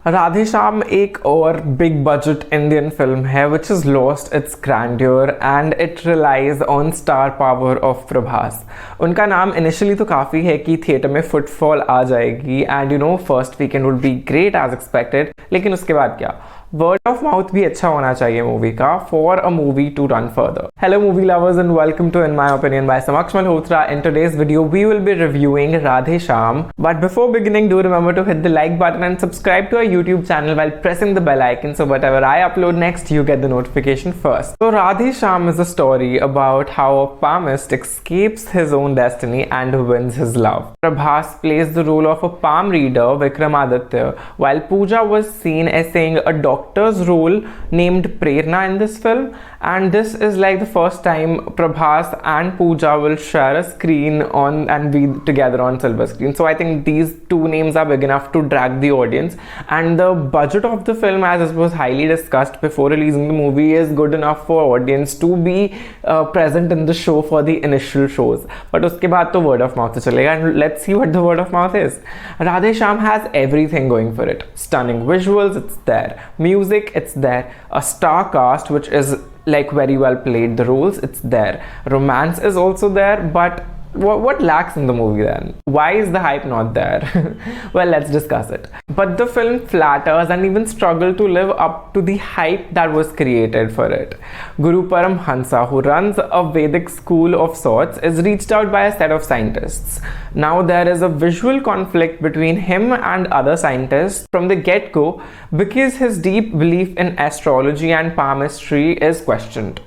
राधे श्याम एक और big budget Indian film है which is lost its grandeur and it relies on star power of Prabhas. उनका नाम initially तो काफ़ी है कि थिएटर में फुटफॉल आ जाएगी and first weekend would be great as expected, लेकिन उसके बाद क्या, वर्ड ऑफ माउथ भी अच्छा होना चाहिए मूवी का for a movie two run further. Hello movie lovers and welcome to In My Opinion by Samaksh. In today's video we will be reviewing Radhe Shyam. But before beginning, do remember to hit the like button and subscribe to our YouTube channel while pressing the bell icon so whatever I upload next you get the notification first. So Radhe Shyam is a story about how a palmist escapes his own destiny and wins his love. Prabhas plays the role of a palm reader Vikramaditya, while Pooja was seen essaying a doctor's role named Prerna in this film, and this is like the first time Prabhas and Pooja will share a screen on and be together on silver screen. So I think these two names are big enough to drag the audience, and the budget of the film, as it was highly discussed before releasing the movie, is good enough for audience to be present in the show for the initial shows. But uske baad to word of mouth se chalega, and let's see what the word of mouth is. Radhe Shyam has everything going for it. Stunning visuals, it's there. Music, it's there. A star cast which is like very well played. The roles, it's there. Romance is also there, but what lacks in the movie then? Why is the hype not there? Well, let's discuss it. But the film flatters and even struggle to live up to the hype that was created for it. Guru Paramhansa, who runs a Vedic school of sorts, is reached out by a set of scientists. Now there is a visual conflict between him and other scientists from the get-go because his deep belief in astrology and palmistry is questioned.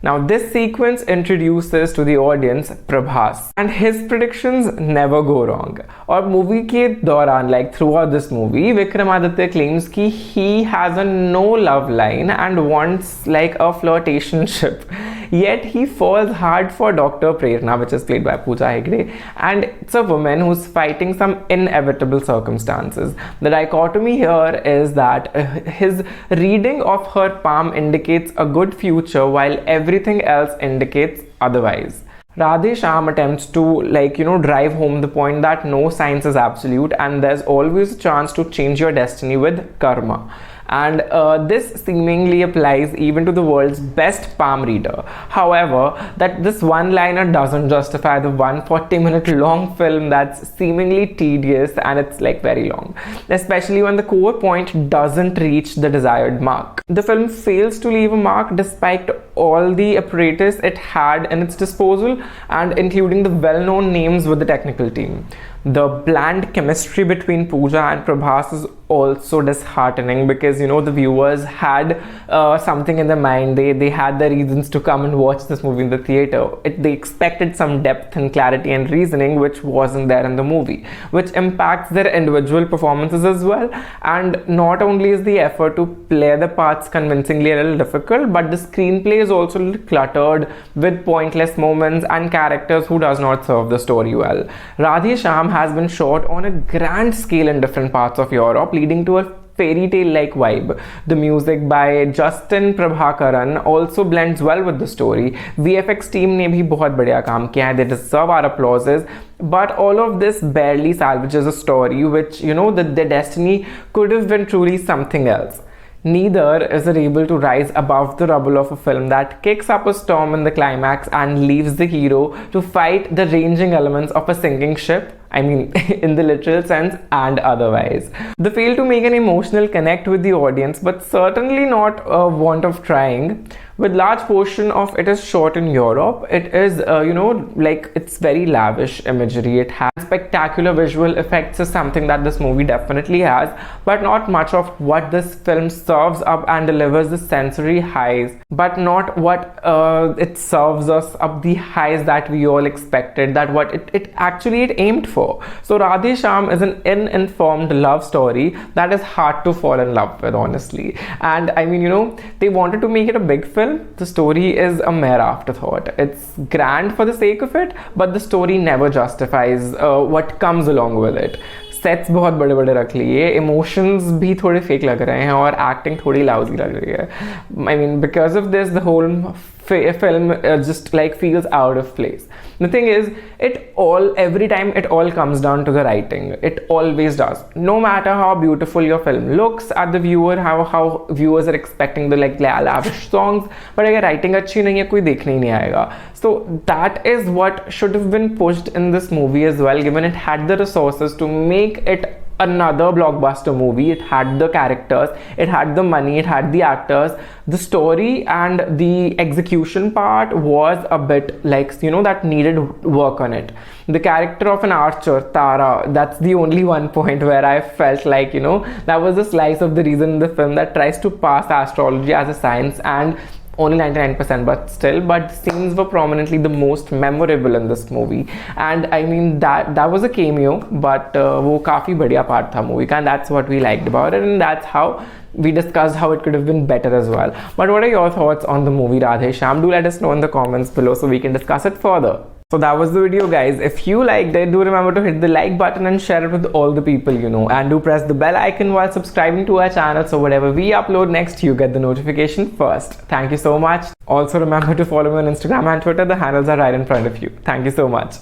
Now this sequence introduces to the audience Prabhas, and his predictions never go wrong. और movie के दौरान, like throughout this movie, Vikramaditya claims कि he has a no love line and wants like a flirtationship. Yet he falls hard for Dr. Prerna, which is played by Pooja Hegde, and it's a woman who's fighting some inevitable circumstances. The dichotomy here is that his reading of her palm indicates a good future while everything else indicates otherwise. Radhe Shyam attempts to drive home the point that no science is absolute and there's always a chance to change your destiny with karma. And this seemingly applies even to the world's best palm reader. However, that this one-liner doesn't justify the 140-minute long film that's seemingly tedious, and it's like very long, especially when the core point doesn't reach the desired mark. The film fails to leave a mark despite all the apparatus it had in its disposal, and including the well-known names with the technical team. The bland chemistry between Pooja and Prabhas is also disheartening because the viewers had something in their mind. They had their reasons to come and watch this movie in the theater. They expected some depth and clarity and reasoning which wasn't there in the movie, which impacts their individual performances as well. And not only is the effort to play the parts convincingly a little difficult, but the screenplay is also a little cluttered with pointless moments and characters who does not serve the story well. Radhe Shyam has been shot on a grand scale in different parts of Europe, leading to a fairy tale like vibe. The music by Justin Prabhakaran also blends well with the story. VFX team ने भी बहुत बढ़िया काम किया है. They deserve our applauses. But all of this barely salvages a story which, the destiny could have been truly something else. Neither is it able to rise above the rubble of a film that kicks up a storm in the climax and leaves the hero to fight the ranging elements of a sinking ship. I mean, in the literal sense and otherwise. They fail to make an emotional connect with the audience, but certainly not a want of trying. With large portion of it is shot in Europe, it is, it's very lavish imagery. It has spectacular visual effects, is something that this movie definitely has, but not much of what this film serves up and delivers the sensory highs, but not what it serves us up the highs that we all expected, that what it aimed for. So Radhe Shyam is an uninformed love story that is hard to fall in love with, honestly. And I mean, they wanted to make it a big film. The story is a mere afterthought. It's grand for the sake of it, but the story never justifies what comes along with it. Sets बहुत बड़े बड़े रख लिए, emotions भी थोड़े fake लग रहे हैं और एक्टिंग थोड़ी लाउजी लग रही है. I mean because of this the whole film just like feels out of place. The thing is, every time it all comes down to the writing. It always does. No matter how beautiful your film looks at the viewer, how viewers are expecting the like lavish songs, but अगर writing अच्छी नहीं है कोई देखने ही नहीं आएगा. So that is what should have been pushed in this movie as well, given it had the resources to make it another blockbuster movie. It had the characters, it had the money, it had the actors. The story and the execution part was a bit like, you know, that needed work on it. The character of an archer, Tara, that's the only one point where I felt like, you know, that was a slice of the reason in the film that tries to pass astrology as a science, and only 99%, but still, but scenes were prominently the most memorable in this movie. And I mean that was a cameo, but वो काफी बढ़िया part था movie का, and that's what we liked about it, and that's how we discussed how it could have been better as well. But what are your thoughts on the movie, Radhe Shyam? Do let us know in the comments below so we can discuss it further. So that was the video, guys. If you liked it, do remember to hit the like button and share it with all the people you know, and do press the bell icon while subscribing to our channel so whatever we upload next, you get the notification first. Thank you so much. Also remember to follow me on Instagram and Twitter. The handles are right in front of you. Thank you so much.